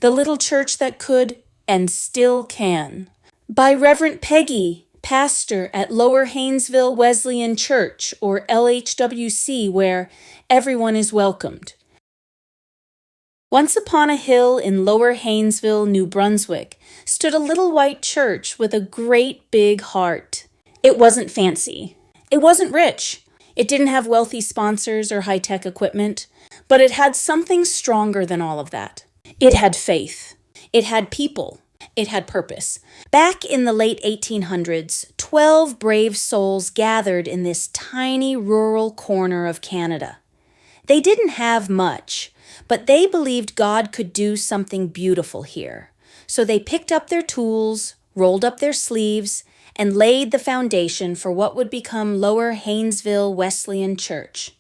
The Little Church That Could and Still Can, by Reverent Peggy, pastor at Lower Hainesville Wesleyan Church, or LHWC, where everyone is welcomed. Once upon a hill in Lower Hainesville, New Brunswick, stood a little white church with a great big heart. It wasn't fancy. It wasn't rich. It didn't have wealthy sponsors or high-tech equipment, but it had something stronger than all of that. It had faith. It had people. It had purpose. Back in the late 1800s, 12 brave souls gathered in this tiny rural corner of Canada. They didn't have much, but they believed God could do something beautiful here. So they picked up their tools, rolled up their sleeves, and laid the foundation for what would become Lower Hainesville Wesleyan Church.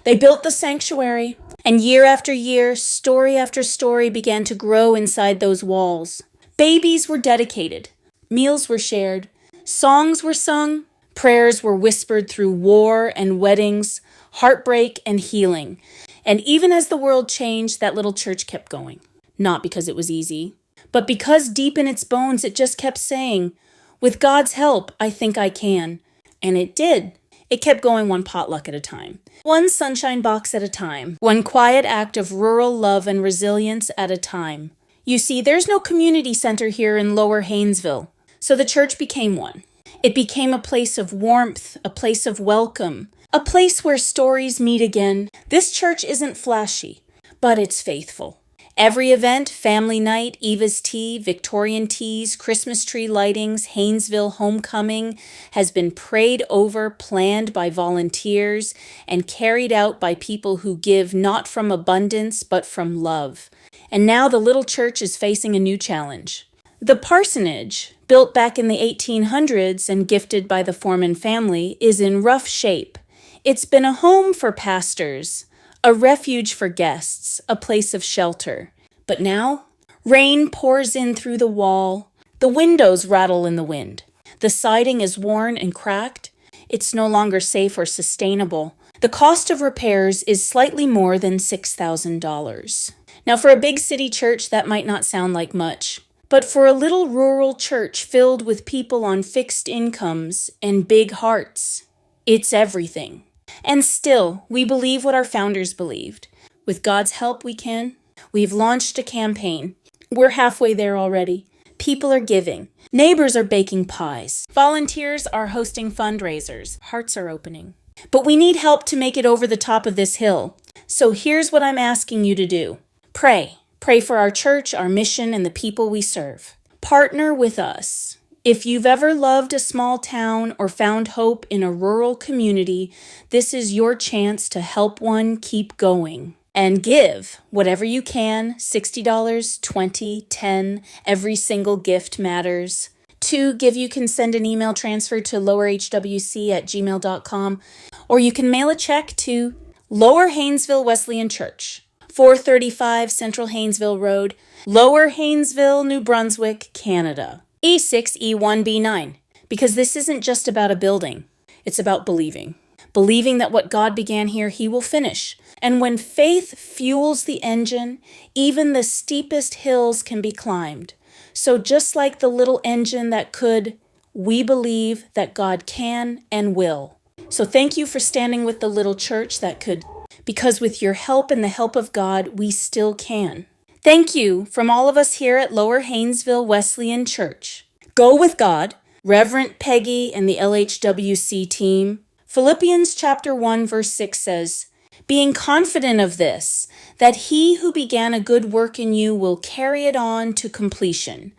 They built the sanctuary, and year after year, story after story began to grow inside those walls. Babies were dedicated, meals were shared, songs were sung, prayers were whispered through war and weddings, heartbreak and healing. And even as the world changed, that little church kept going. Not because it was easy, but because deep in its bones it just kept saying, "With God's help, I think I can." And it did. It kept going one potluck at a time, one sunshine box at a time, one quiet act of rural love and resilience at a time. You see, there's no community center here in Lower Hainesville, so the church became one. It became a place of warmth, a place of welcome, a place where stories meet again. This church isn't flashy, but it's faithful. Every event, family night, Eva's tea, Victorian teas, Christmas tree lightings, Hainesville homecoming, has been prayed over, planned by volunteers, and carried out by people who give not from abundance, but from love. And now the little church is facing a new challenge. The parsonage, built back in the 1800s and gifted by the Foreman family, is in rough shape. It's been a home for pastors, a refuge for guests, a place of shelter. But now, rain pours in through the wall, the windows rattle in the wind, the siding is worn and cracked, it's no longer safe or sustainable. The cost of repairs is slightly more than $6,000. Now, for a big city church, that might not sound like much, but for a little rural church filled with people on fixed incomes and big hearts, it's everything. And still, we believe what our founders believed. With God's help, we can. We've launched a campaign. We're halfway there already. People are giving. Neighbors are baking pies. Volunteers are hosting fundraisers. Hearts are opening. But we need help to make it over the top of this hill. So here's what I'm asking you to do. Pray. Pray for our church, our mission, and the people we serve. Partner with us. If you've ever loved a small town or found hope in a rural community, this is your chance to help one keep going. And give whatever you can, $60, $20, $10, every single gift matters. To give, you can send an email transfer to lowerhwc@gmail.com, or you can mail a check to Lower Hainesville Wesleyan Church, 435 Central Hainesville Road, Lower Hainesville, New Brunswick, Canada. E6E1B9, because this isn't just about a building. It's about believing. Believing that what God began here, He will finish. And when faith fuels the engine, even the steepest hills can be climbed. So just like the little engine that could, we believe that God can and will. So thank you for standing with the little church that could, because with your help and the help of God, we still can. Thank you from all of us here at Lower Hainesville Wesleyan Church. Go with God, Reverent Peggy and the LHWC team. Philippians chapter 1 verse 6 says, "Being confident of this, that He who began a good work in you will carry it on to completion